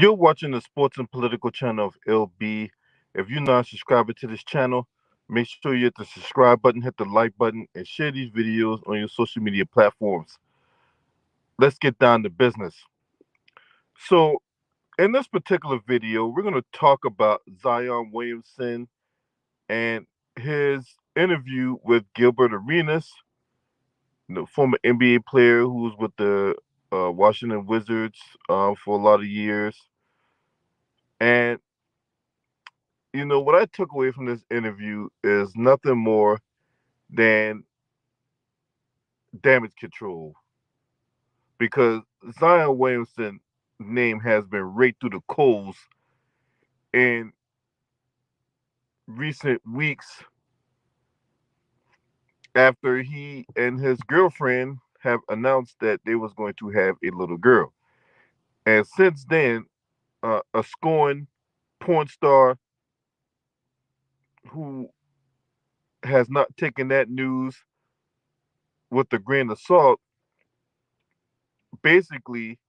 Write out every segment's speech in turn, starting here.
You're watching the sports and political channel of LB. If you're not subscribing to this channel, make sure you hit the subscribe button, hit the like button, and share these videos on your social media platforms. Let's get down to business. So, in this particular video, we're going to talk about Zion Williamson and his interview with Gilbert Arenas, the former NBA player who was with the Washington Wizards for a lot of years. And what I took away from this interview is nothing more than damage control because Zion Williamson's name has been raked through the coals in recent weeks after he and his girlfriend have announced that they was going to have a little girl. And since then, a scorned porn star who has not taken that news with a grain of salt basically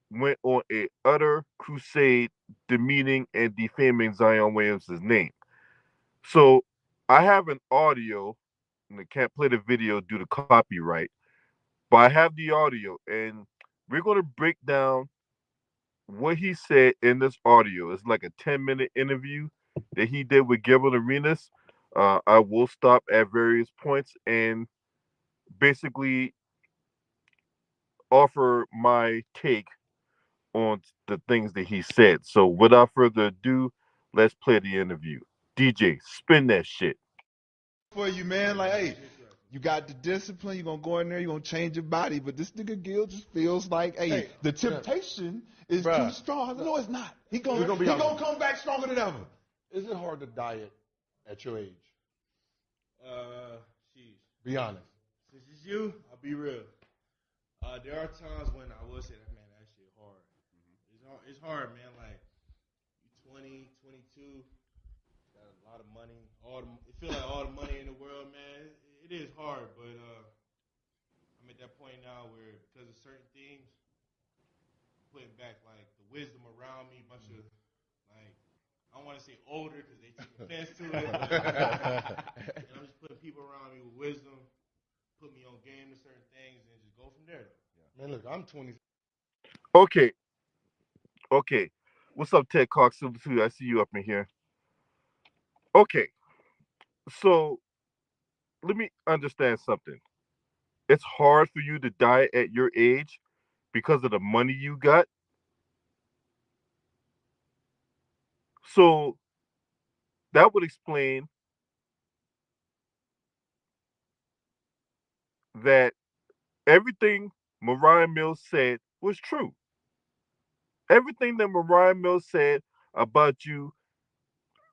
went on a utter crusade demeaning and defaming Zion Williamson's name. So I have an audio, and I can't play the video due to copyright, but I have the audio, and we're going to break down what he said in this audio. It's like a 10-minute interview that he did with Gilbert Arenas. I will stop at various points and basically offer my take on the things that he said. So without further ado, let's play the interview. DJ, spin that shit. For you, man. Like, hey, you got the discipline. You're going to go in there. You're going to change your body. But this nigga Gil just feels like, hey, the temptation is too strong. No, it's not. He going to come back stronger than ever. Is it hard to diet at your age? Jeez. Be honest. Since it's you, I'll be real. There are times when I will say that, man, that shit hard. It's hard, man. Like, you 20, 22, got a lot of money. It feels like all the money in the world, man. It is hard, but I'm at that point now where because of certain things, putting back like the wisdom around me, bunch of like I don't want to say older because they take offense to it. But, I'm just putting people around me with wisdom, put me on game to certain things, and just go from there. Man, look, I'm 20. Okay, okay. What's up, Ted Cox? I see you up in here. Okay, so let me understand something. It's hard for you to die at your age because of the money you got. So that would explain that everything Mariah Mills said was true. Everything that Mariah Mills said about you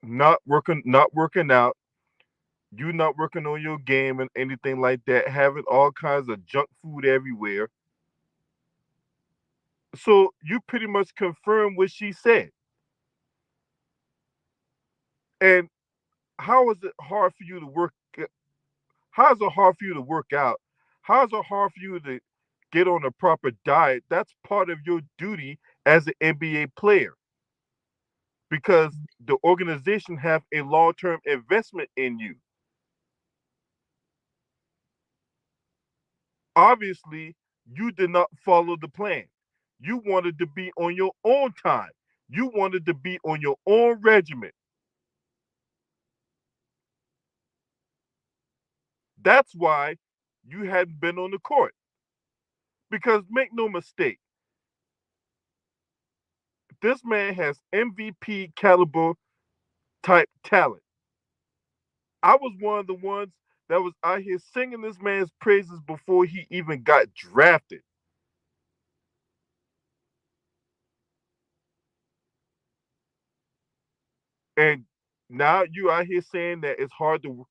not working out, you not working on your game and anything like that, having all kinds of junk food everywhere. So you pretty much confirm what she said. And how is it hard for you to work? How is it hard for you to work out? How is it hard for you to get on a proper diet? That's part of your duty as an NBA player because the organization have a long-term investment in you. Obviously, you did not follow the plan. You wanted to be on your own time. You wanted to be on your own regiment. That's why you hadn't been on the court. Because make no mistake, this man has MVP caliber type talent. I was one of the ones that was out here singing this man's praises before he even got drafted. And now you out here saying that it's hard to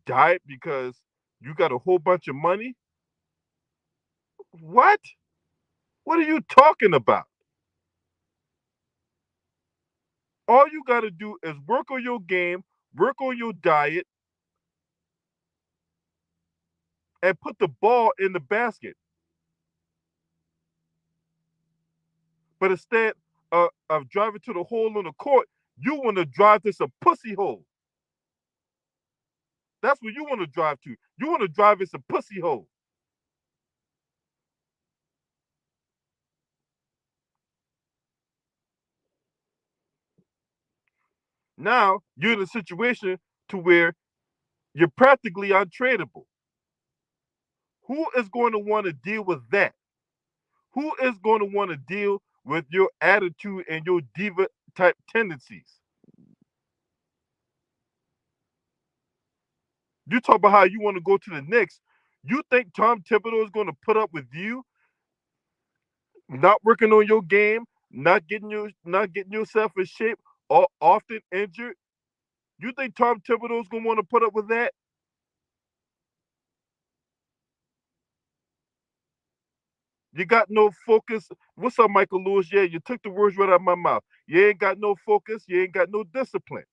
diet because you got a whole bunch of money? What? What are you talking about? All you got to do is work on your game, work on your diet, and put the ball in the basket. But instead of driving to the hole in the court. You want to drive to some pussy hole. That's what you want to drive to. You want to drive in some pussy hole. Now you're in a situation to where you're practically untradeable. Who is going to want to deal with that? Who is going to want to deal with your attitude and your diva type tendencies? You talk about how you want to go to the Knicks. You think Tom Thibodeau is going to put up with you not working on your game, not getting yourself in shape, or often injured? You think Tom Thibodeau is going to want to put up with that? You got no focus. What's up, Michael Lewis? Yeah, you took the words right out of my mouth. You ain't got no focus. You ain't got no discipline.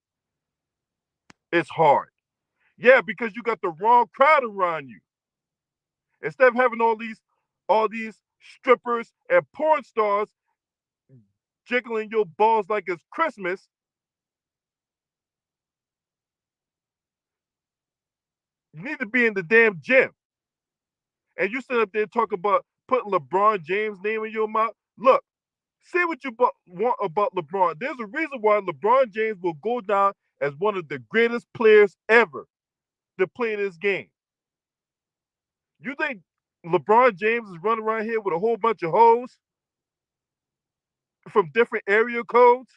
It's hard. Yeah, because you got the wrong crowd around you. Instead of having all these strippers and porn stars jiggling your balls like it's Christmas, you need to be in the damn gym. And you sit up there talking about putting LeBron James' name in your mouth. Look, say what you want about LeBron. There's a reason why LeBron James will go down as one of the greatest players ever to play this game. You think LeBron James is running around here with a whole bunch of hoes from different area codes?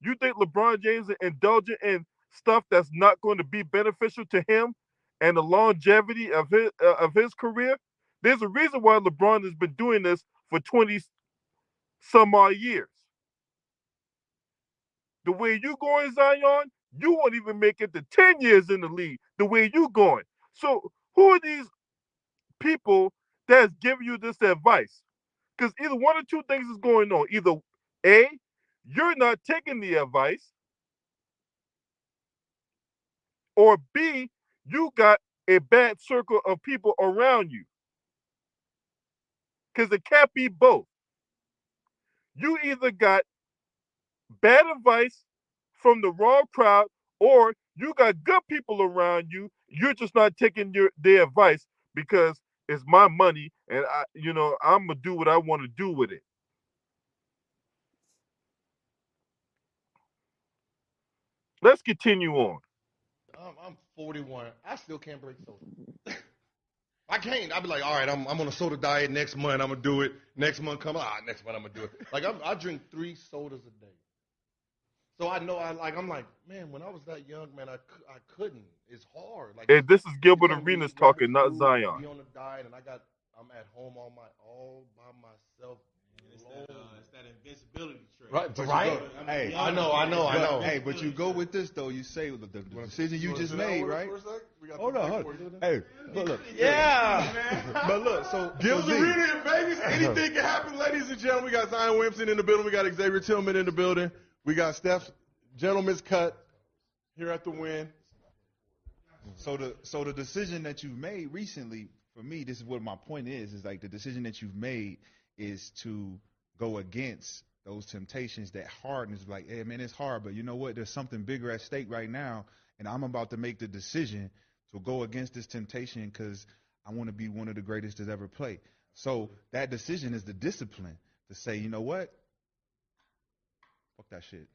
You think LeBron James is indulging in stuff that's not going to be beneficial to him and the longevity of his career? There's a reason why LeBron has been doing this for 20 some odd years. The way you going, Zion, you won't even make it to 10 years in the league. The way you going. So who are these people that's giving you this advice? Because either one or two things is going on. Either A, you're not taking the advice, or B, you got a bad circle of people around you. Because it can't be both. You either got bad advice from the wrong crowd, or you got good people around you. You're just not taking their advice because it's my money and I'm gonna do what I want to do with it. Let's continue on. I'm 41. I still can't break soda. I can't. I'll be like, all right, I'm on a soda diet next month. I'm gonna do it. Next month come next month I'm gonna do it. Like I drink 3 sodas a day. So I know I'm like, man, when I was that young, man, I couldn't. It's hard. Like And this is you Gilbert can't be Arenas rapping talking, not school, Zion. be on the diet, and I'm at home all by myself. It's that invincibility trait. Right. Hey, I know. Hey, but you go with this though. You say the decision you just made, right? Hold on. Hey, look. Yeah. But look, so Gil's Z, Arena in Vegas. Anything can happen, ladies and gentlemen. We got Zion Williamson in the building. We got Xavier Tillman in the building. We got Steph's gentleman's cut here at the Win. So the decision that you've made recently, for me, this is what my point is like the decision that you've made is to go against those temptations that hardness. Like, hey man, it's hard, but you know what? There's something bigger at stake right now, and I'm about to make the decision to go against this temptation because I want to be one of the greatest that's ever played. So that decision is the discipline to say, you know what? Fuck that shit.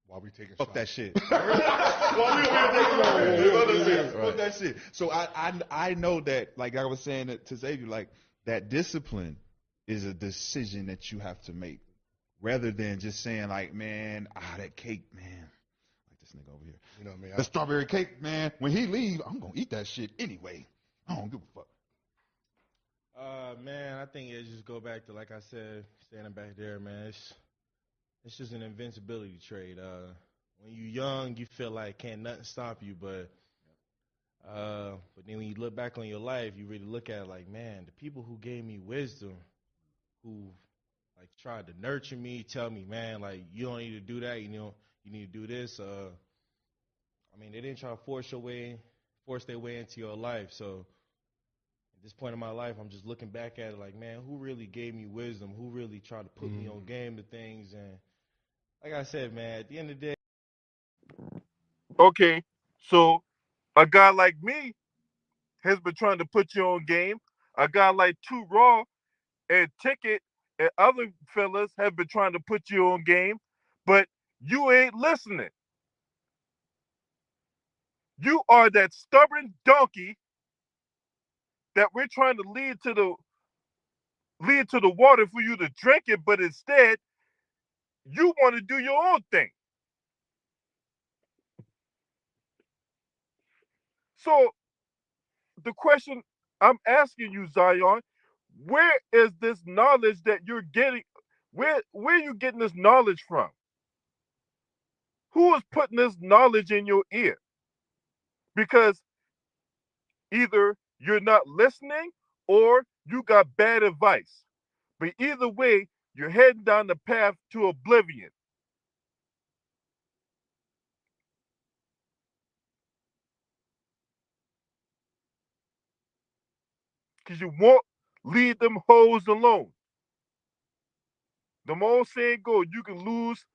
While we taking Fuck shots. that shit. While we over here taking Fuck that shit. So I know that, like I was saying to Xavier, like that discipline is a decision that you have to make, rather than just saying like, man, that cake, man, like this nigga over here. You know what I mean? The strawberry cake, man. When he leave, I'm gonna eat that shit anyway. I don't give a fuck. Man, I think it just go back to, like I said, standing back there, man. It's just an invincibility trait. When you're young, you feel like can't nothing stop you, but then when you look back on your life, you really look at it like, man, the people who gave me wisdom, who like tried to nurture me, tell me, man, like you don't need to do that, you need to do this. They didn't try to force their way into your life. So this point in my life, I'm just looking back at it like, man, who really gave me wisdom? Who really tried to put me on game to things? And like I said, man, at the end of the day, Okay, so a guy like me has been trying to put you on game. A guy like Too Raw and Ticket and other fellas have been trying to put you on game, but you ain't listening. You are that stubborn donkey that we're trying to lead to the water for you to drink it, but instead you want to do your own thing. So the question I'm asking you, Zion, where is this knowledge that you're getting? Where are you getting this knowledge from? Who is putting this knowledge in your ear? Because either you're not listening or you got bad advice. But either way, you're heading down the path to oblivion. Because you won't leave them hoes alone. The old saying goes, you can lose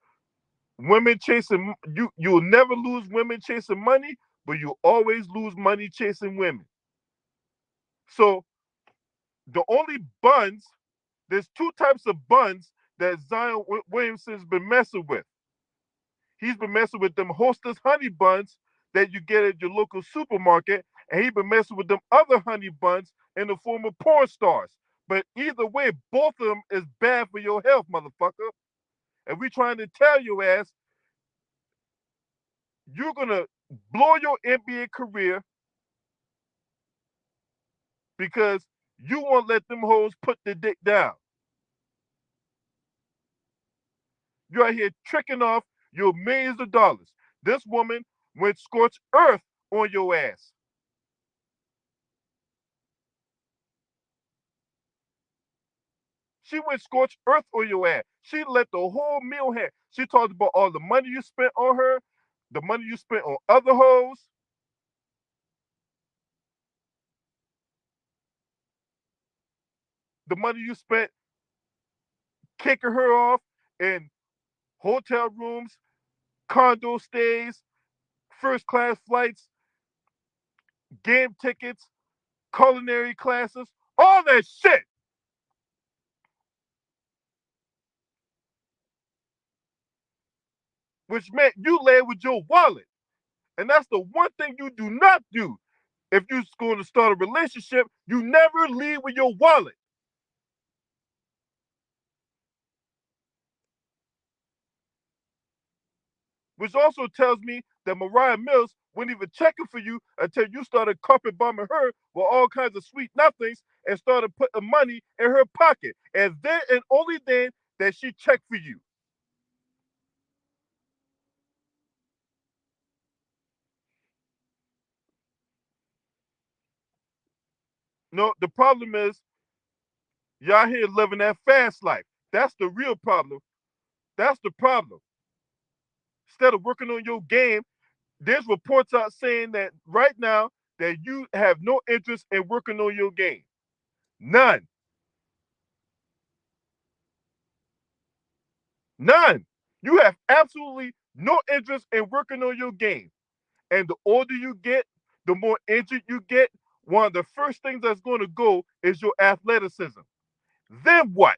women chasing you'll never lose women chasing money, but you'll always lose money chasing women. So the only buns, there's two types of buns that Zion Williamson's been messing with. He's been messing with them Hostess honey buns that you get at your local supermarket, and he's been messing with them other honey buns in the form of porn stars. But either way, both of them is bad for your health, motherfucker. And we trying to tell your ass, you're gonna blow your NBA career because you won't let them hoes put the dick down. You're out here tricking off your millions of dollars. This woman went scorched earth on your ass. She went scorched earth on your ass. She let the whole meal hang. She talked about all the money you spent on her, the money you spent on other hoes, the money you spent kicking her off in hotel rooms, condo stays, first class flights, game tickets, culinary classes, all that shit. Which meant you lay with your wallet. And that's the one thing you do not do. If you're going to start a relationship, you never leave with your wallet. Which also tells me that Mariah Mills wasn't even checking for you until you started carpet bombing her with all kinds of sweet nothings and started putting money in her pocket. And then and only then that she checked for you. No, the problem is y'all here living that fast life. That's the real problem. That's the problem. Instead of working on your game, there's reports out saying that right now that you have no interest in working on your game. None. None. You have absolutely no interest in working on your game. And the older you get, the more injured you get. One of the first things that's going to go is your athleticism. Then what?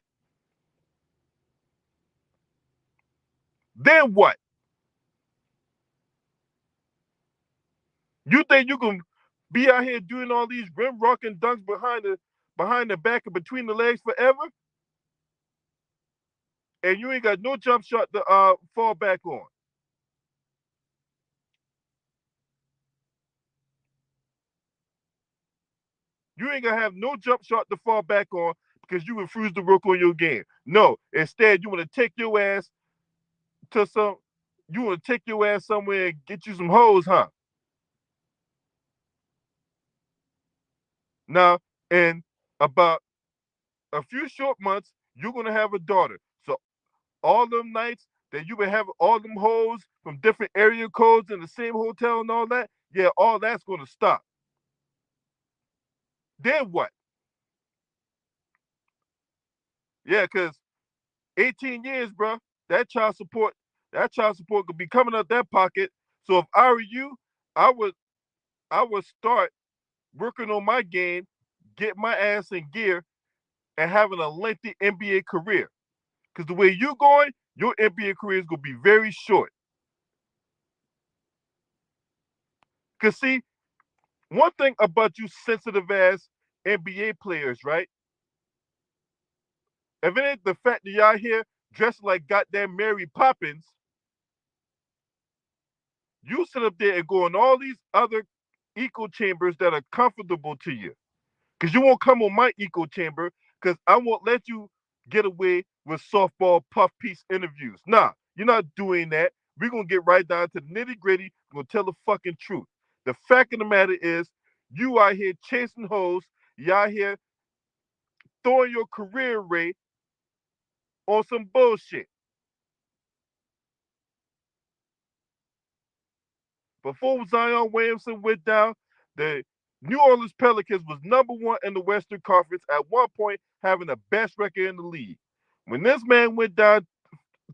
Then what? You think you can be out here doing all these rim rocking dunks behind the back and between the legs forever? And you ain't got no jump shot to fall back on. You ain't gonna have no jump shot to fall back on because you refuse to work on your game. No, instead you want to take your ass to some. You want to take your ass somewhere and get you some hoes, huh? Now, in about a few short months, you're gonna have a daughter. So all them nights that you been having all them hoes from different area codes in the same hotel and all that, yeah, all that's gonna stop. Then what? Yeah, because 18 years, bro. That child support could be coming out that pocket. So if I were you, I would I would start working on my game, get my ass in gear, and having a lengthy NBA career. Because the way you going, your NBA career is gonna be very short. Cause see, one thing about you sensitive ass NBA players, right? If it ain't the fact that y'all here dressed like goddamn Mary Poppins, you sit up there and go in all these other echo chambers that are comfortable to you. Because you won't come on my echo chamber because I won't let you get away with softball puff piece interviews. Nah, you're not doing that. We're going to get right down to the nitty gritty. We're going to tell the fucking truth. The fact of the matter is, you out here chasing hoes. You out here throwing your career away on some bullshit. Before Zion Williamson went down, the New Orleans Pelicans was number one in the Western Conference at one point, having the best record in the league. When this man went down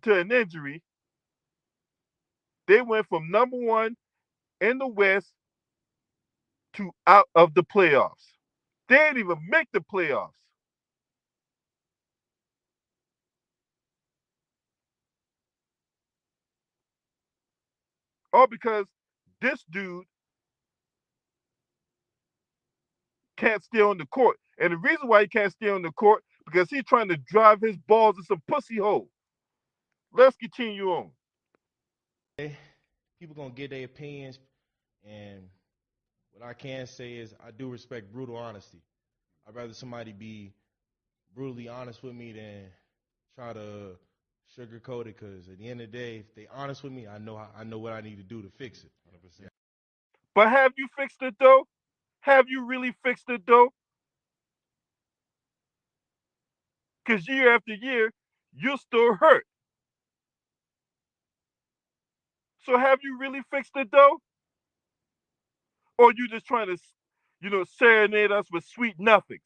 to an injury, they went from number one in the West to out of the playoffs. They didn't even make the playoffs. All because this dude can't stay on the court. And the reason why he can't stay on the court, because he's trying to drive his balls in some pussy hole. Let's continue on. People gonna get their opinions, and what I can say is I do respect brutal honesty. I'd rather somebody be brutally honest with me than try to sugarcoat it. Because at the end of the day, if they honest with me, I know what I need to do to fix it. 100%. But have you fixed it though? Have you really fixed it though? Because year after year, you're still hurt. So have you really fixed it though? Or you just trying to, serenade us with sweet nothings?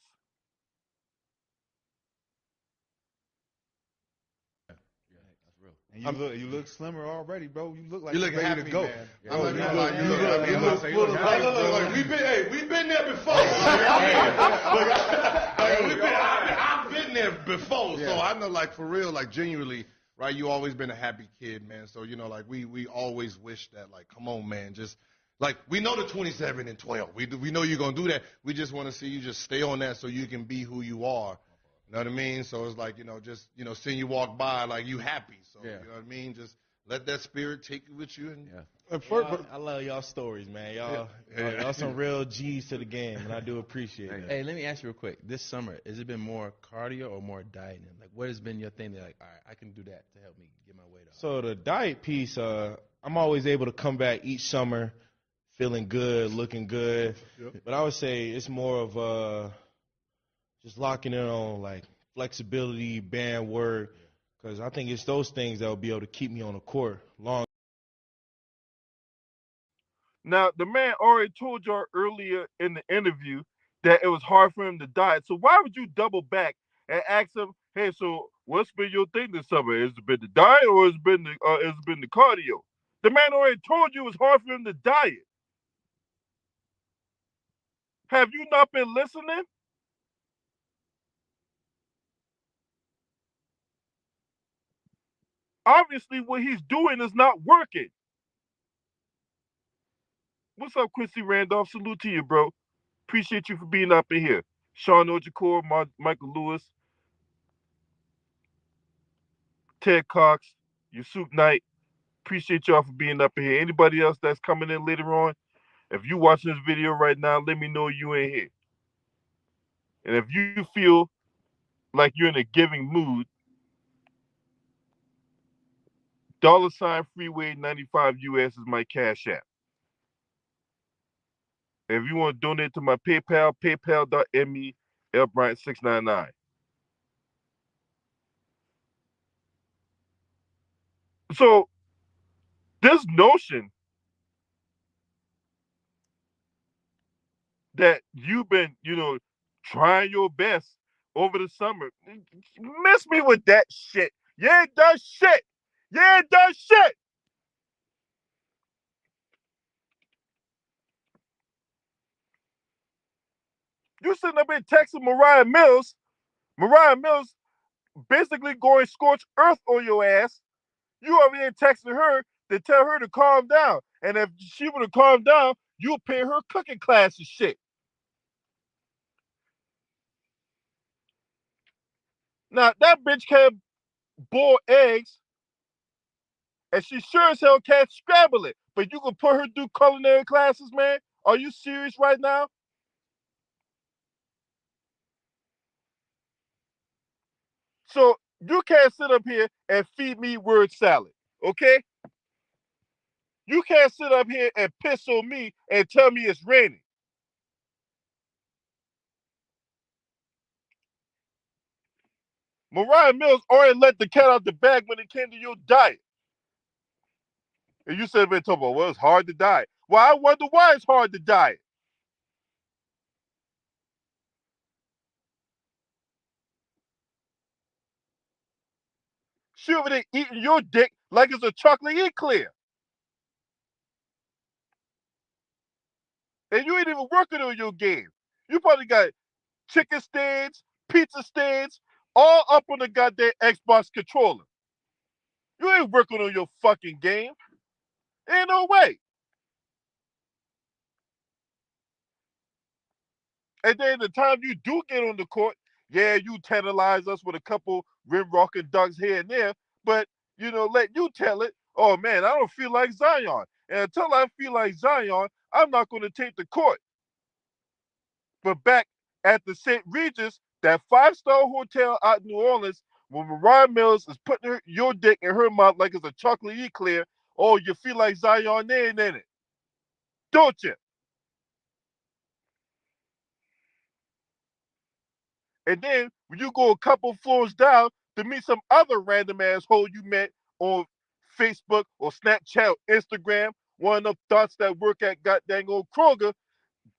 And you look slimmer already, bro. You look like You look you're ready to go. man. I'm not gonna lie. You look full of life. Look, we've been there before. I've been there before, so I know, like, for real, like, genuinely, right? You always been a happy kid, man. So, like, we always wish that, like, come on, man, just like, we know the 27 and 12. We know you're gonna do that. We just want to see you just stay on that so you can be who you are. You know what I mean? So it's like, just, seeing you walk by, like, you happy. So, you know what I mean? Just let that spirit take you with you. And I love y'all stories, man. Y'all some real G's to the game, and I do appreciate it. Hey, let me ask you real quick. This summer, has it been more cardio or more dieting? Like, what has been your thing that, like, all right, I can do that to help me get my weight off? So the diet piece, I'm always able to come back each summer feeling good, looking good. But I would say it's more of just locking in on, like, flexibility, band work, because I think it's those things that will be able to keep me on the court long. Now, the man already told y'all earlier in the interview that it was hard for him to diet. So why would you double back and ask him, hey, so what's been your thing this summer? Has it been the diet or has it been the cardio? The man already told you it was hard for him to diet. Have you not been listening? Obviously, what he's doing is not working. What's up, Quincy Randolph? Salute to you, bro. Appreciate you for being up in here. Sean Ojakor, Michael Lewis, Ted Cox, Yusuf Knight. Appreciate y'all for being up in here. Anybody else that's coming in later on, if you watching this video right now, let me know you in here. And if you feel like you're in a giving mood, $Freeway 95 US is my cash app. If you want to donate to my PayPal, paypal.me, lbryant699. So this notion that you've been, trying your best over the summer. Miss me with that shit. You ain't done shit. You ain't done shit. You sitting up here texting Mariah Mills. Mariah Mills basically going scorched earth on your ass. You over here texting her to tell her to calm down. And if she would have calmed down, you'll pay her cooking class and shit. Now, that bitch can't boil eggs, and she sure as hell can't scramble it. But you can put her through culinary classes, man? Are you serious right now? So you can't sit up here and feed me word salad, okay? You can't sit up here and piss on me and tell me it's raining. Mariah Mills already let the cat out the bag when it came to your diet. And you said, man, talking about, well, it's hard to diet. Well, I wonder why it's hard to diet. She over there eating your dick like it's a chocolate eclair. And you ain't even working on your game. You probably got chicken stands, pizza stands, all up on the goddamn Xbox controller. You ain't working on your fucking game. Ain't no way. And then the time you do get on the court, yeah, you tantalize us with a couple rim rocking dunks here and there, but let you tell it, oh man, I don't feel like Zion. And until I feel like Zion, I'm not going to take the court. But back at the St. Regis, that 5-star hotel out in New Orleans, when Mariah Mills is putting your dick in her mouth like it's a chocolate eclair, oh, you feel like Zion then, ain't it? Don't you? And then when you go a couple floors down to meet some other random asshole you met on Facebook or Snapchat or Instagram, one of them thoughts that work at goddamn old Kroger,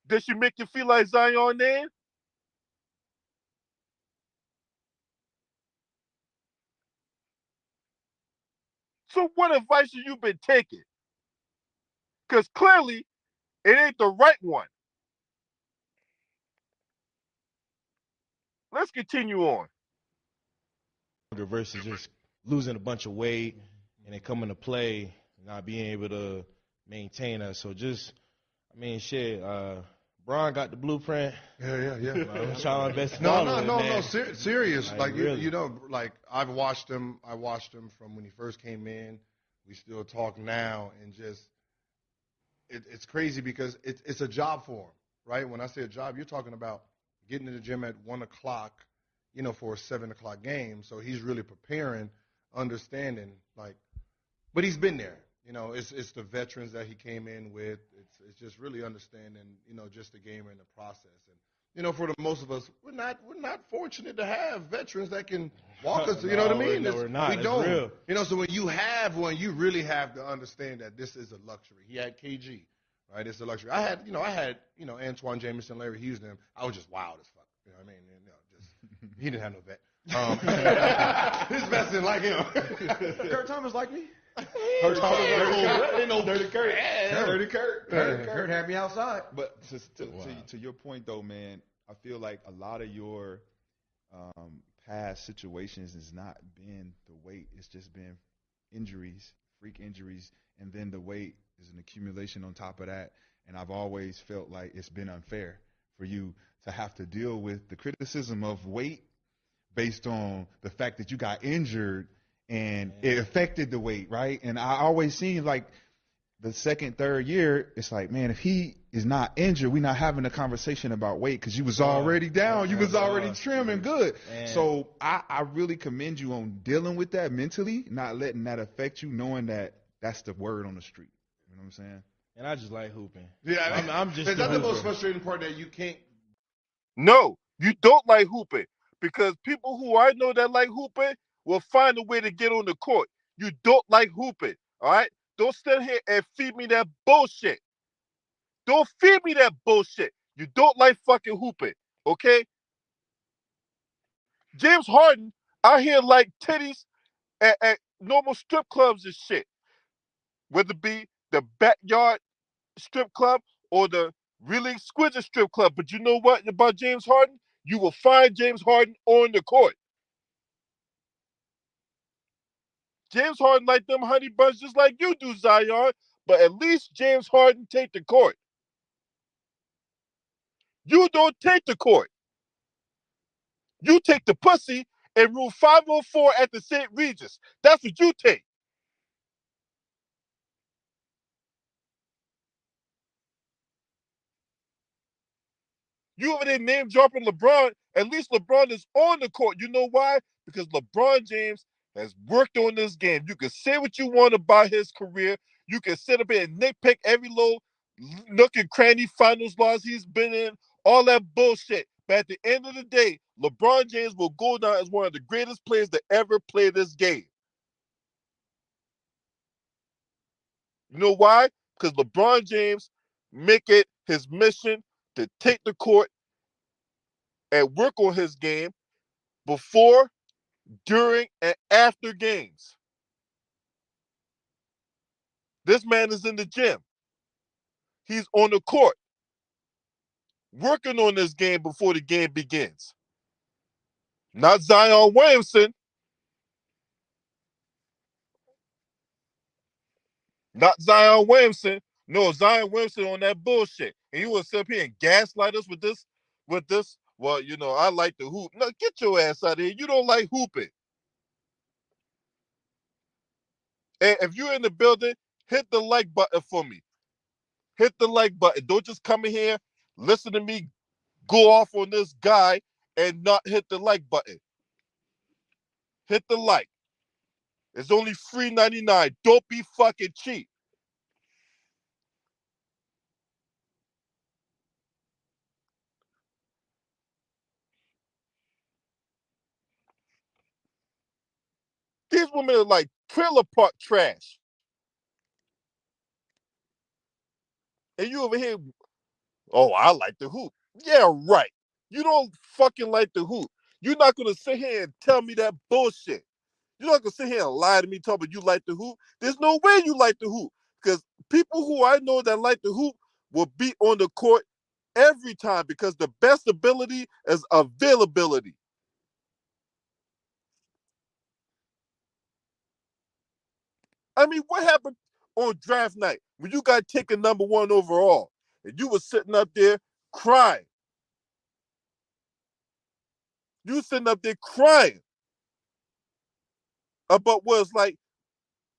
does she make you feel like Zion then? So what advice have you been taking? Because clearly it ain't the right one. Let's continue on. Versus just losing a bunch of weight and then coming to play, not being able to maintain us. So just, I mean, shit. Bron got the blueprint. Yeah. I'm trying my best. No. Serious. Like you, really. like I've watched him. I watched him from when he first came in. We still talk now, and just it's crazy because it's a job for him, right? When I say a job, you're talking about getting to the gym at 1:00, for a 7:00 game. So he's really preparing, understanding, but he's been there. It's the veterans that he came in with. It's just really understanding, just the game and the process. And for the most of us, we're not fortunate to have veterans that can walk us. You know what I mean? We're not. We don't. Real. So when you have one, you really have to understand that this is a luxury. He had KG, right? It's a luxury. I had Antoine Jameson, Larry Hughes, and them. I was just wild as fuck. You know what I mean? He didn't have no vet. His vets didn't like him. Kurt Thomas like me. Kurt Thomas, ain't no Dirty Kurt. Dirty Kurt. Kurt had me outside. But to your point, though, man, I feel like a lot of your past situations has not been the weight. It's just been injuries, freak injuries, and then the weight is an accumulation on top of that. And I've always felt like it's been unfair for you to have to deal with the criticism of weight based on the fact that you got injured and it affected the weight, right? And I always seen like the second, third year, it's like, man, if he is not injured, we're not having a conversation about weight because you was already down. You was already trimming good. Man. So I really commend you on dealing with that mentally, not letting that affect you, knowing that that's the word on the street. You know what I'm saying? And I just like hooping. Yeah, I'm just. Is that the most frustrating part, that you can't? No, you don't like hooping, because people who I know that like hooping will find a way to get on the court. You don't like hooping, all right? Don't stand here and feed me that bullshit. Don't feed me that bullshit. You don't like fucking hooping, okay? James Harden out here like titties at normal strip clubs and shit, whether it be the backyard strip club or the really exquisite strip club. But you know what about James Harden? You will find James Harden on the court. James Harden like them honey buns just like you do, Zion. But at least James Harden take the court. You don't take the court. You take the pussy in room 504 at the St. Regis. That's what you take. You over there name dropping LeBron. At least LeBron is on the court. You know why? Because LeBron James has worked on this game. You can say what you want about his career. You can sit up here and nitpick every little nook and cranny finals loss he's been in, all that bullshit. But at the end of the day, LeBron James will go down as one of the greatest players to ever play this game. You know why? Because LeBron James make it his mission to take the court and work on his game before, during, and after games. This man is in the gym. He's on the court working on this game before the game begins. Not Zion Williamson. Not Zion Williamson. No, Zion Williamson on that bullshit. And you will sit up here and gaslight us with this. Well, you know, I like to hoop. No, get your ass out of here. You don't like hooping. And if you're in the building, hit the like button for me. Hit the like button. Don't just come in here, listen to me go off on this guy and not hit the like button. Hit the like. It's only $3.99. Don't be fucking cheap. These women are like trailer park trash. And you over here, oh, I like the hoop. Yeah, right. You don't fucking like the hoop. You're not gonna sit here and tell me that bullshit. You're not gonna sit here and lie to me talking about you like the hoop. There's no way you like the hoop. Because people who I know that like the hoop will be on the court every time because the best ability is availability. I mean, what happened on draft night when you got taken number one overall and you were sitting up there crying? You were sitting up there crying about what it's like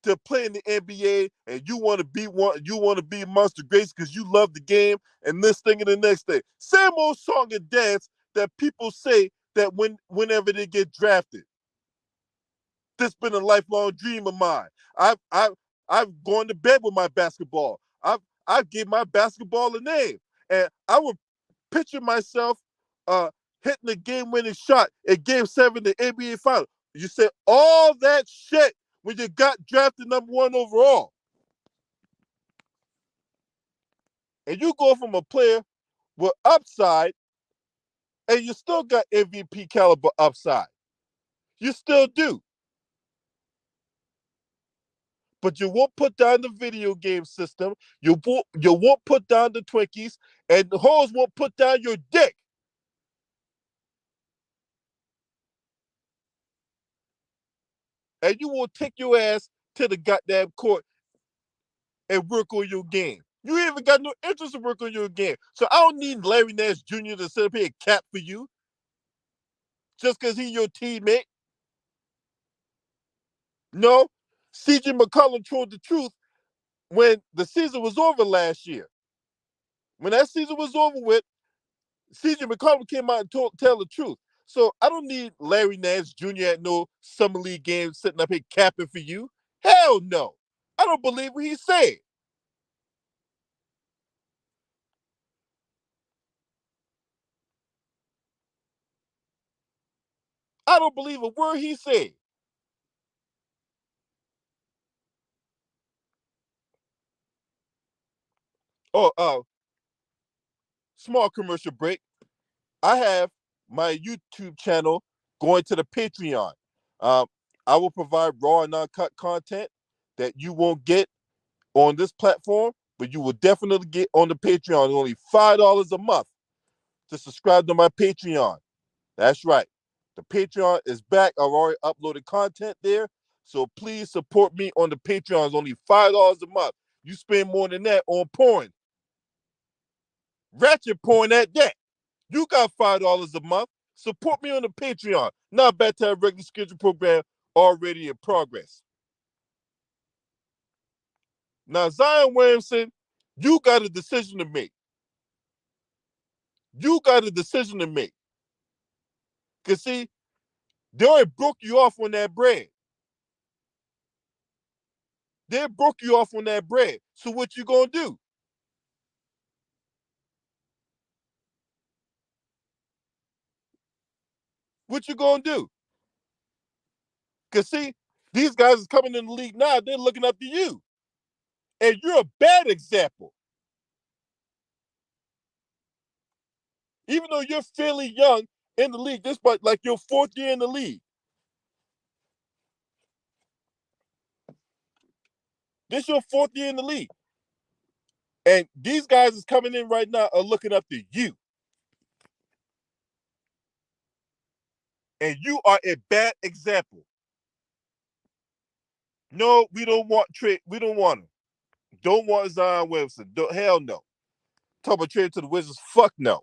to play in the NBA and you want to be one, you want to be amongst the greats because you love the game and this thing and the next thing. Same old song and dance that people say that whenever they get drafted. This been a lifelong dream of mine. I've gone to bed with my basketball. I've gave my basketball a name. And I would picture myself hitting a game-winning shot at Game 7 of the NBA Final. You said all that shit when you got drafted number one overall. And you go from a player with upside, and you still got MVP caliber upside. You still do. But you won't put down the video game system. You won't put down the Twinkies, and the hoes won't put down your dick. And you will take your ass to the goddamn court and work on your game. You ain't even got no interest in work on your game. So I don't need Larry Nash Jr. to sit up here and cap for you just because he's your teammate. No, CJ McCollum told the truth when the season was over last year. When that season was over with, CJ McCollum came out and tell the truth. So I don't need Larry Nance Jr. at no summer league games sitting up here capping for you. Hell no. I don't believe what he said. I don't believe a word he said. Oh, small commercial break. I have my YouTube channel going to the Patreon. I will provide raw and uncut content that you won't get on this platform, but you will definitely get on the Patreon. It's only $5 a month to subscribe to my Patreon. That's right. The Patreon is back. I've already uploaded content there. So please support me on the Patreon. It's only $5 a month. You spend more than that on porn. Ratchet porn at that. You got $5 a month. Support me on the Patreon. Now back to our regular schedule program already in progress. Now, Zion Williamson, you got a decision to make. You got a decision to make. Because, see, they already broke you off on that bread. They broke you off on that bread. So what you going to do? What you going to do? Because, see, these guys is coming in the league now. They're looking up to you. And you're a bad example. Even though you're fairly young in the league, this but like your 4th year in the league. This your 4th year in the league. And these guys is coming in right now are looking up to you. And you are a bad example. No, we don't want trade. We don't want him. Don't want Zion Williamson. Hell no. Talk about trade to the Wizards. Fuck no.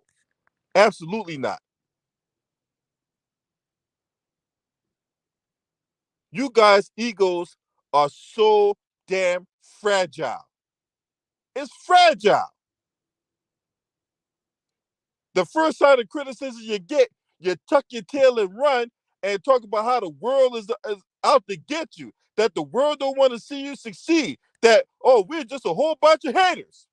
Absolutely not. You guys' egos are so damn fragile. It's fragile. The first sign of criticism you get, you tuck your tail and run and talk about how the world is out to get you. That the world don't want to see you succeed. That, oh, we're just a whole bunch of haters.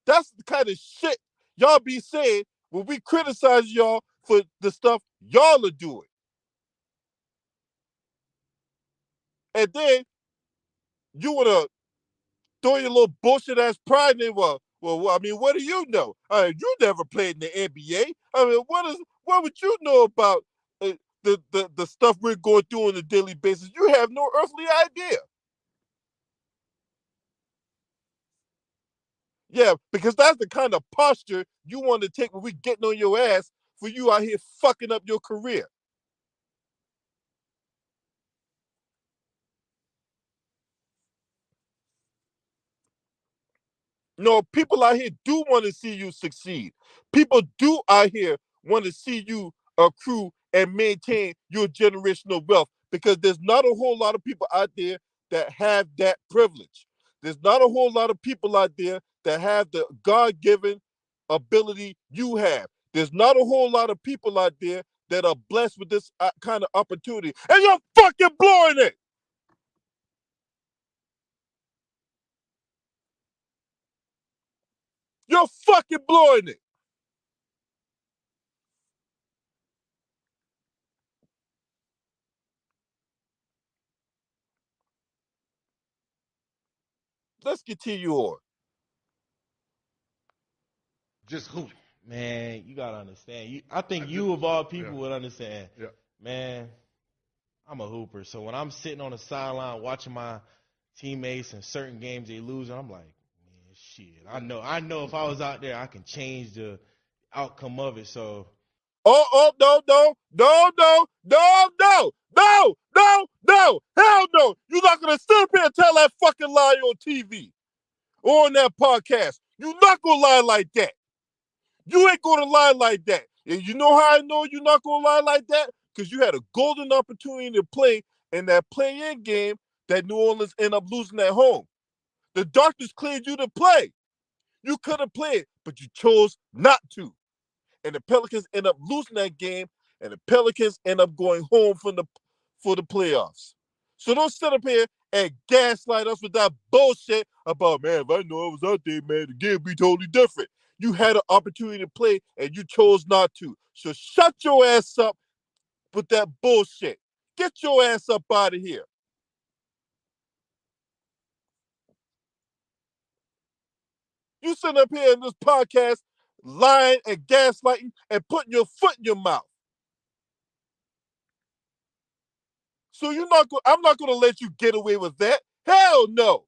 That's the kind of shit y'all be saying when we criticize y'all for the stuff y'all are doing. And then you want to throw your little bullshit ass pride in. Well, I mean, what do you know? You never played in the NBA. I mean, what would you know about the stuff we're going through on a daily basis? You have no earthly idea. Yeah, because that's the kind of posture you want to take when we getting on your ass for you out here fucking up your career. No, people out here do want to see you succeed. People do out here want to see you accrue and maintain your generational wealth because there's not a whole lot of people out there that have that privilege. There's not a whole lot of people out there that have the God-given ability you have. There's not a whole lot of people out there that are blessed with this kind of opportunity. And you're fucking blowing it. You're fucking blowing it. Let's continue on. Just hoop. Man, you gotta understand. I think you of all people would understand. Yeah. Man, I'm a hooper, so when I'm sitting on the sideline watching my teammates in certain games they lose, I'm like, man, shit. I know if I was out there, I can change the outcome of it. So. Oh, no, hell no. You're not going to sit up here and tell that fucking lie on TV or on that podcast. You're not going to lie like that. You ain't going to lie like that. And you know how I know you're not going to lie like that? Because you had a golden opportunity to play in that play-in game that New Orleans ended up losing at home. The doctors cleared you to play. You could have played, but you chose not to. And the Pelicans end up losing that game, and the Pelicans end up going home for the playoffs. So don't sit up here and gaslight us with that bullshit about, man, if I know I was out there, man, the game would be totally different. You had an opportunity to play, and you chose not to. So shut your ass up with that bullshit. Get your ass up out of here. You sitting up here in this podcast lying and gaslighting and putting your foot in your mouth. So I'm not gonna let you get away with that. Hell no.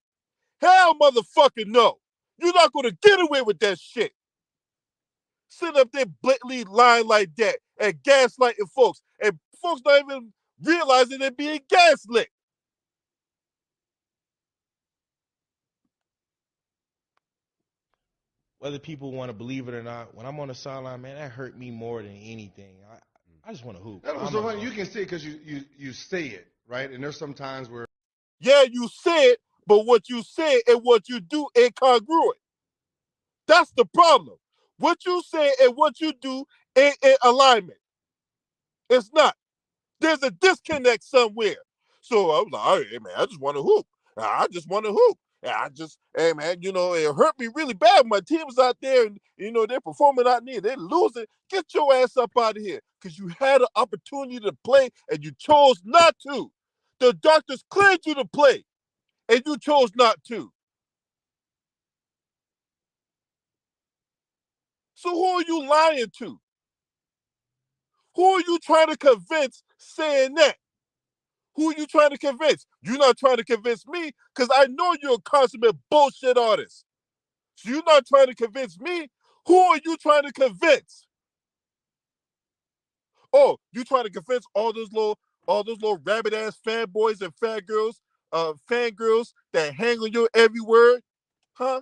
Hell motherfucking no. You're not gonna get away with that shit. Sitting up there blatantly lying like that and gaslighting folks, and folks not even realizing they're being gaslit. Whether people want to believe it or not, when I'm on the sideline, man, that hurt me more than anything. I just want to hoop. That was so funny. You can see it because you say it, right? And there's some times where Yeah, you say it, but what you say and what you do ain't congruent. That's the problem. What you say and what you do ain't in alignment. It's not. There's a disconnect somewhere. So I was like, hey man, I just want to hoop. I just want to hoop. Hey man, it hurt me really bad. My team was out there and, they're performing out there. They're losing. Get your ass up out of here. Because you had an opportunity to play and you chose not to. The doctors cleared you to play and you chose not to. So who are you lying to? Who are you trying to convince saying that? Who are you trying to convince? You're not trying to convince me because I know you're a consummate bullshit artist. So you're not trying to convince me. Who are you trying to convince? Oh, you trying to convince all those little rabbit ass fanboys and fangirls that hang on your every word? Huh?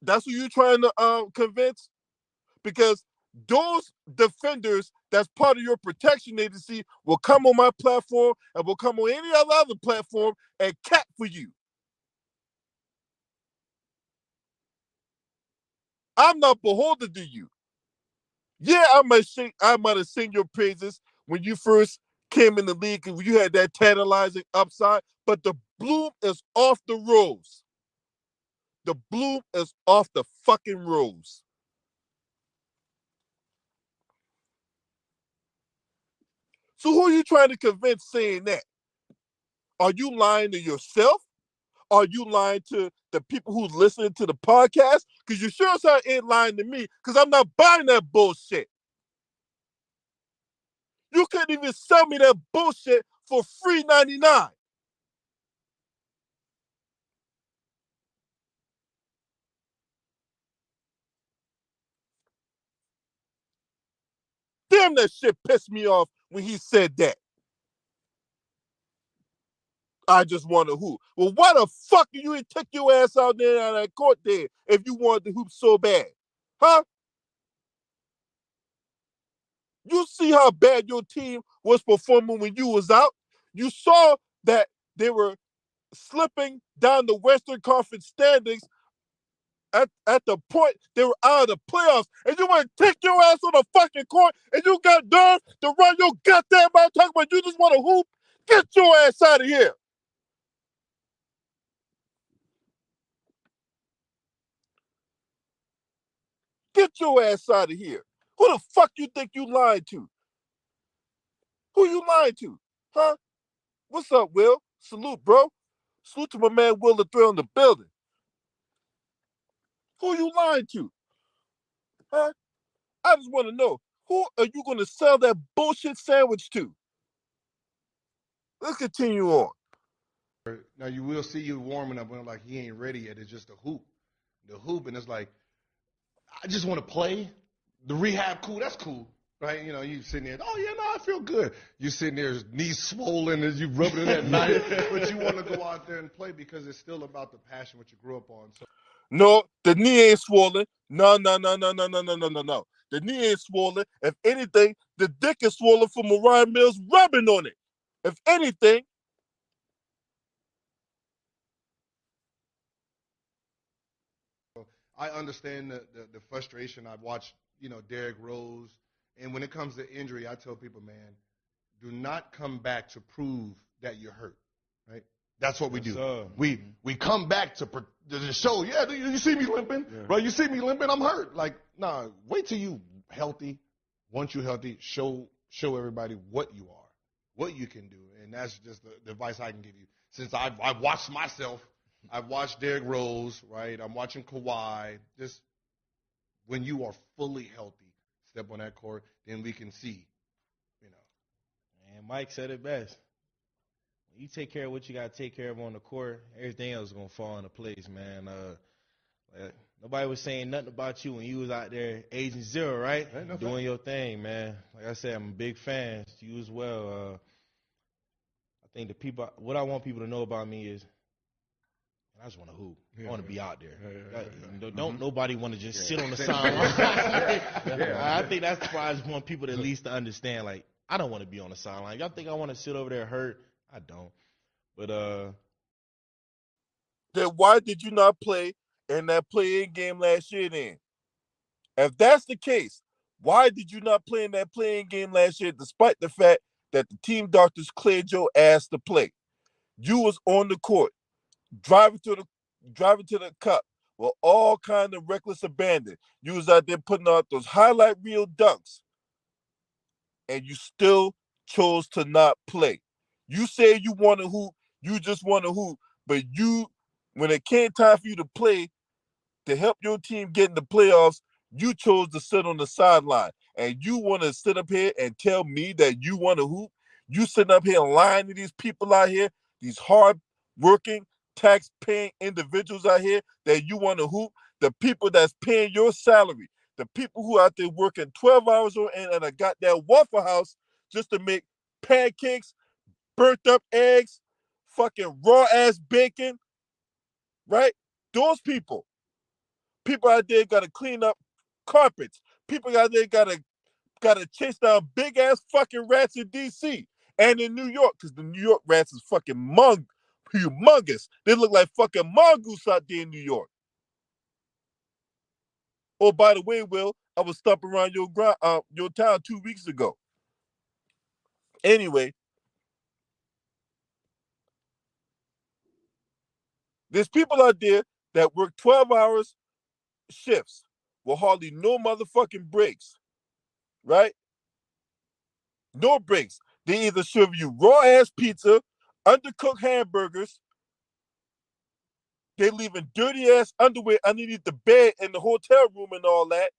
That's who you trying to convince? Because those defenders that's part of your protection agency will come on my platform and will come on any other platform and cat for you. I'm not beholden to you. Yeah, I might have seen your praises when you first came in the league and when you had that tantalizing upside, but the bloom is off the rose. The bloom is off the fucking rose. So who are you trying to convince saying that? Are you lying to yourself? Are you lying to the people who's listening to the podcast? Because you sure as hell ain't lying to me because I'm not buying that bullshit. You couldn't even sell me that bullshit for free 99. Damn, that shit pissed me off when he said that. I just want to hoop. Well, why the fuck you didn't take your ass out there on that court there if you wanted to hoop so bad? Huh? You see how bad your team was performing when you was out? You saw that they were slipping down the Western Conference standings at the point they were out of the playoffs, and you want to take your ass on the fucking court, and you got nerve to run your goddamn mouth talking about you just want to hoop? Get your ass out of here. Get your ass out of here. Who the fuck you think you lying to? Who you lying to? Huh? What's up, Will? Salute, bro. Salute to my man Will the Thrill in the building. Who you lying to? Huh? I just want to know, who are you going to sell that bullshit sandwich to? Let's continue on. now you will see you warming up when like he ain't ready yet. It's just a hoop. The hoop, and it's like, I just want to play. The rehab, cool, that's cool. Right? You sitting there, oh yeah, no, I feel good. You sitting there, knees swollen as you rubbing it at night. But you want to go out there and play because it's still about the passion what you grew up on. So no, the knee ain't swollen. No. The knee ain't swollen. If anything, the dick is swollen from Mariah Mills rubbing on it. If anything, I understand the frustration. I've watched, Derrick Rose. And when it comes to injury, I tell people, man, do not come back to prove that you're hurt, right? That's what we do. Sir. We come back to show, yeah, you see me limping, bro. You see me limping, I'm hurt. Like, nah, wait till you healthy. Once you're healthy, show everybody what you are, what you can do. And that's just the advice I can give you. Since I've watched myself, I've watched Derrick Rose, right? I'm watching Kawhi. Just when you are fully healthy, step on that court, then we can see, you know. And Mike said it best. When you take care of what you got to take care of on the court, everything else is going to fall into place, man. Nobody was saying nothing about you when you was out there Agent Zero, right? Doing your thing, man. Like I said, I'm a big fan. You as well. I think what I want people to know about me is I just want to hoop. I want to be out there. Don't nobody want to just sit on the sideline. I think that's why I just want people to at least to understand, like, I don't want to be on the sideline. Y'all think I want to sit over there hurt? I don't. But then why did you not play in that play-in game last year then? If that's the case, why did you not play in that play-in game last year despite the fact that the team doctors cleared your ass to play? You was on the court, driving to the cup with all kind of reckless abandon. You was out there putting out those highlight reel dunks, and you still chose to not play. You say you want to hoop, you just want to hoop, but when it came time for you to play to help your team get in the playoffs, you chose to sit on the sideline. And you want to sit up here and tell me that you want to hoop? You sitting up here lying to these people out here, these hard-working, tax-paying individuals out here that you want to hoop? The people that's paying your salary, the people who out there working 12 hours on end at a goddamn Waffle House just to make pancakes, burnt up eggs, fucking raw-ass bacon, right? Those people out there got to clean up carpets. People out there got to chase down big ass fucking rats in DC and in New York, because the New York rats is fucking humongous. They look like fucking mongoose out there in New York. Oh, by the way, Will, I was stomping around your town 2 weeks ago. Anyway, there's people out there that work 12 hours shifts with hardly no motherfucking breaks, right? No breaks. They either serve you raw ass pizza, undercooked hamburgers. They leaving dirty ass underwear underneath the bed in the hotel room and all that.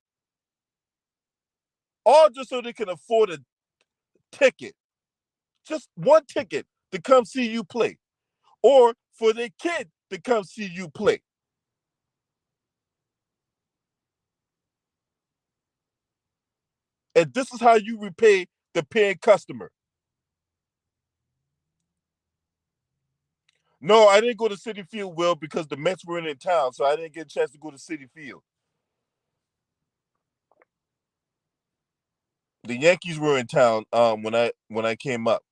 All just so they can afford a ticket. Just one ticket to come see you play. Or for their kid to come see you play. And this is how you repay the paying customer. No, I didn't go to Citi Field, Will, because the Mets were in town, so I didn't get a chance to go to Citi Field. The Yankees were in town when I came up.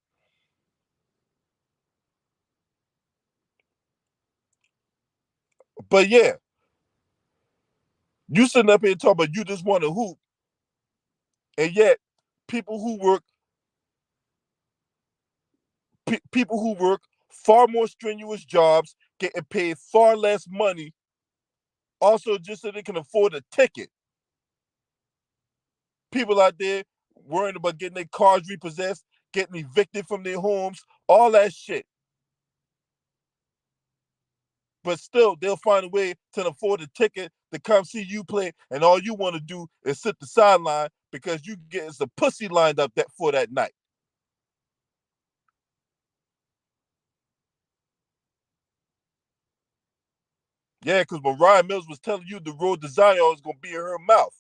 But yeah, you sitting up here talking about you just want to hoop, and yet people who work far more strenuous jobs, getting paid far less money, also just so they can afford a ticket. People out there worrying about getting their cars repossessed, getting evicted from their homes, all that shit. But still, they'll find a way to afford a ticket to come see you play, and all you want to do is sit the sideline because you get some pussy lined up for that night. Yeah, because Mariah Mills was telling you the road to Zion was going to be in her mouth.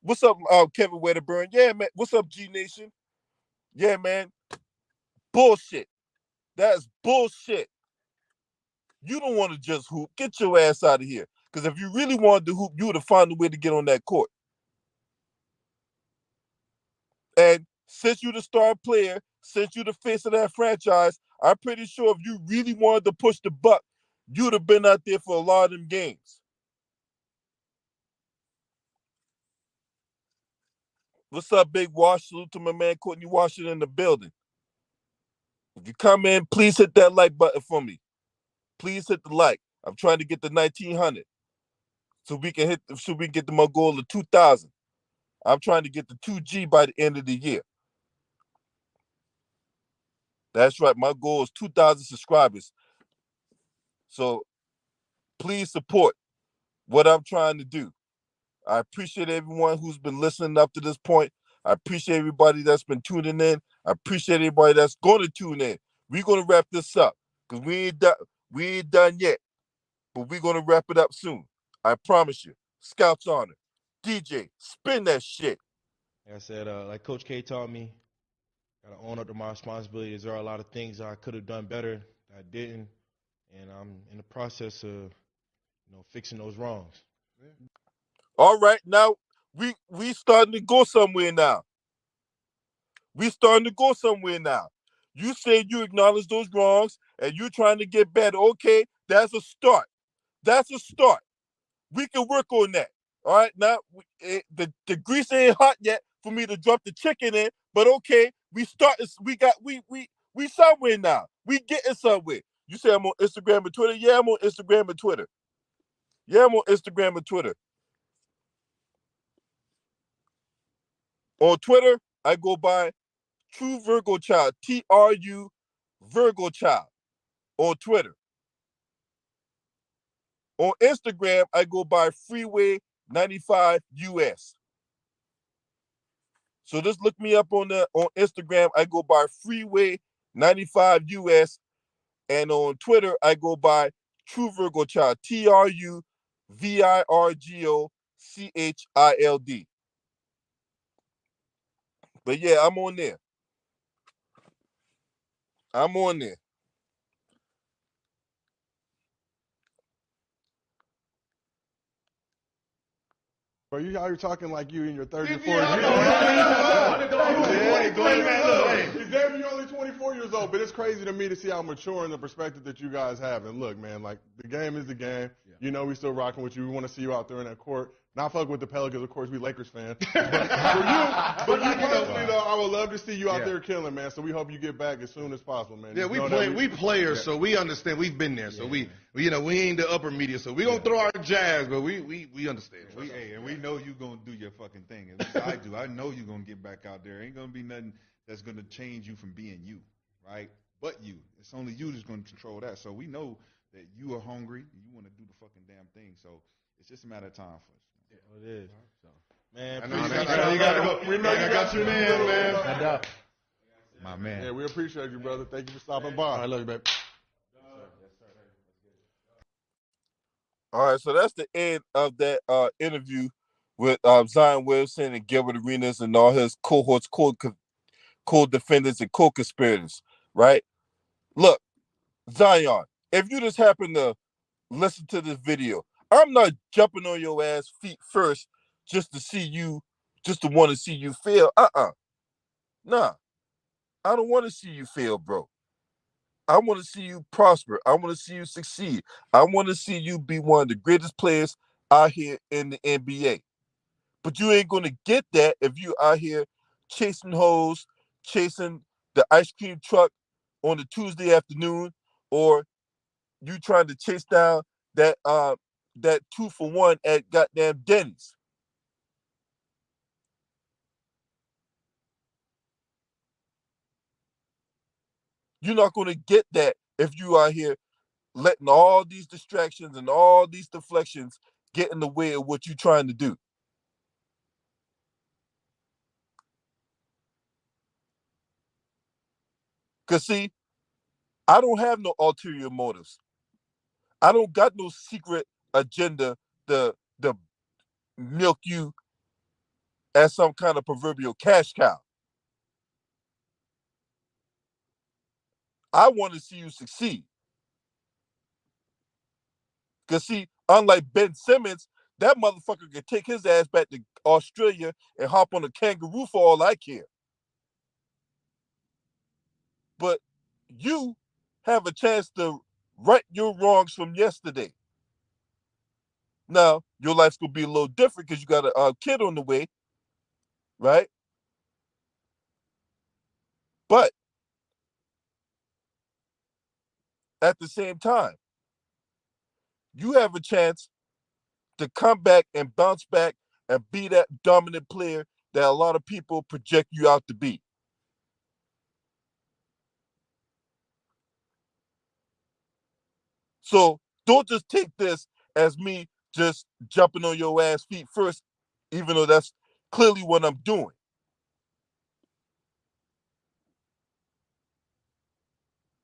What's up, Kevin Wedderburn? Yeah, man. What's up, G Nation? Yeah, man. Bullshit. That's bullshit. You don't want to just hoop. Get your ass out of here. Because if you really wanted to hoop, you would have found a way to get on that court. And since you're the star player, since you're the face of that franchise, I'm pretty sure if you really wanted to push the buck, you'd have been out there for a lot of them games. What's up, Big Wash? Salute to my man Courtney Washington in the building. If you come in, please hit that like button for me. Please hit the like. I'm trying to get the 1900 so we can get to my goal of 2000. I'm trying to get the 2G by the end of the year. That's right. My goal is 2,000 subscribers. So please support what I'm trying to do. I appreciate everyone who's been listening up to this point. I appreciate everybody that's been tuning in. I appreciate everybody that's going to tune in. We're going to wrap this up because we ain't done. We ain't done yet, but we're going to wrap it up soon. I promise you. Scouts Honor. DJ, spin that shit. Like I said, like Coach K taught me, gotta own up to my responsibilities. There are a lot of things I could have done better that I didn't, and I'm in the process of, fixing those wrongs. All right, now we starting to go somewhere now. We starting to go somewhere now. You said you acknowledge those wrongs and you're trying to get better. Okay, that's a start. That's a start. We can work on that. All right, now the grease ain't hot yet for me to drop the chicken in, but okay, we started. We somewhere now. We getting somewhere. You say I'm on Instagram and Twitter. Yeah, I'm on Instagram and Twitter. Yeah, I'm on Instagram and Twitter. On Twitter, I go by True Virgo Child. TRU Virgo Child on Twitter. On Instagram, I go by Freeway 95 US. So just look me up on Instagram. I go by Freeway 95 US, and on Twitter I go by True Virgo Child. TRUVIRGOCHILD. But yeah, I'm on there. I'm on there. Bro, you out here talking like you in your 30 or 40 Yeah, He's damn near only 24 years old, but it's crazy to me to see how mature and the perspective that you guys have. And look, man, like, the game is the game. Yeah. You know we still rocking with you. We want to see you out there in that court. Not fuck with the Pelicans, of course, we Lakers fans. But for you personally, though, I would love to see you out there killing, man. So we hope you get back as soon as possible, man. Yeah, we players, so we understand. We've been there, so we ain't the upper media, so we gonna throw our jabs, but we understand. And we know you gonna do your fucking thing. At least I do. I know you gonna get back out there. Ain't gonna be nothing that's gonna change you from being you, right? But you. It's only you that's gonna control that. So we know that you are hungry and you want to do the fucking damn thing. So it's just a matter of time for us. Yeah, it is. So, man, I know you gotta go. We know you got your man, man. My man. Yeah, we appreciate you, brother. Thank you for stopping by. I love you, baby. All right, so that's the end of that interview with Zion Williamson and Gilbert Arenas and all his cohorts, co-defendants, and co-conspirators, right? Look, Zion, if you just happen to listen to this video, I'm not jumping on your ass feet first just to want to see you fail. Nah, I don't want to see you fail, bro. I want to see you prosper. I want to see you succeed. I want to see you be one of the greatest players out here in the NBA. But you ain't going to get that if you out here chasing hoes, chasing the ice cream truck on the Tuesday afternoon, or you trying to chase down that 2-for-1 at goddamn Denny's. You're not going to get that if you are here letting all these distractions and all these deflections get in the way of what you're trying to do. Because, see, I don't have no ulterior motives. I don't got no secret agenda to milk you as some kind of proverbial cash cow. I want to see you succeed. Because, see, unlike Ben Simmons, that motherfucker can take his ass back to Australia and hop on a kangaroo for all I care. But you have a chance to right your wrongs from yesterday. Now, your life's going to be a little different because you got a kid on the way, right? But at the same time, you have a chance to come back and bounce back and be that dominant player that a lot of people project you out to be. So don't just take this as me just jumping on your ass feet first, even though that's clearly what I'm doing.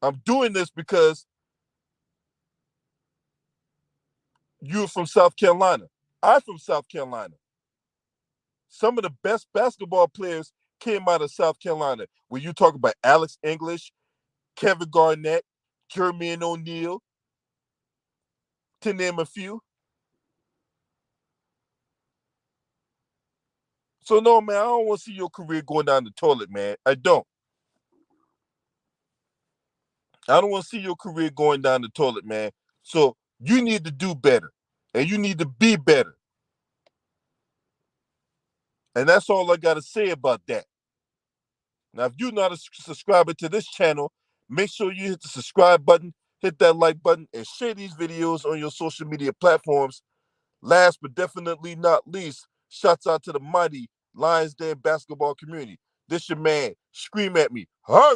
I'm doing this because you're from South Carolina. I'm from South Carolina. Some of the best basketball players came out of South Carolina. When you talk about Alex English, Kevin Garnett, Jermaine O'Neal, to name a few. So no, man, I don't want to see your career going down the toilet, man. I don't. I don't want to see your career going down the toilet, man. So you need to do better. And you need to be better. And that's all I got to say about that. Now, if you're not a subscriber to this channel, make sure you hit the subscribe button, hit that like button, and share these videos on your social media platforms. Last but definitely not least, shouts out to the mighty Lions Den basketball community. This your man. Scream at me. Hey!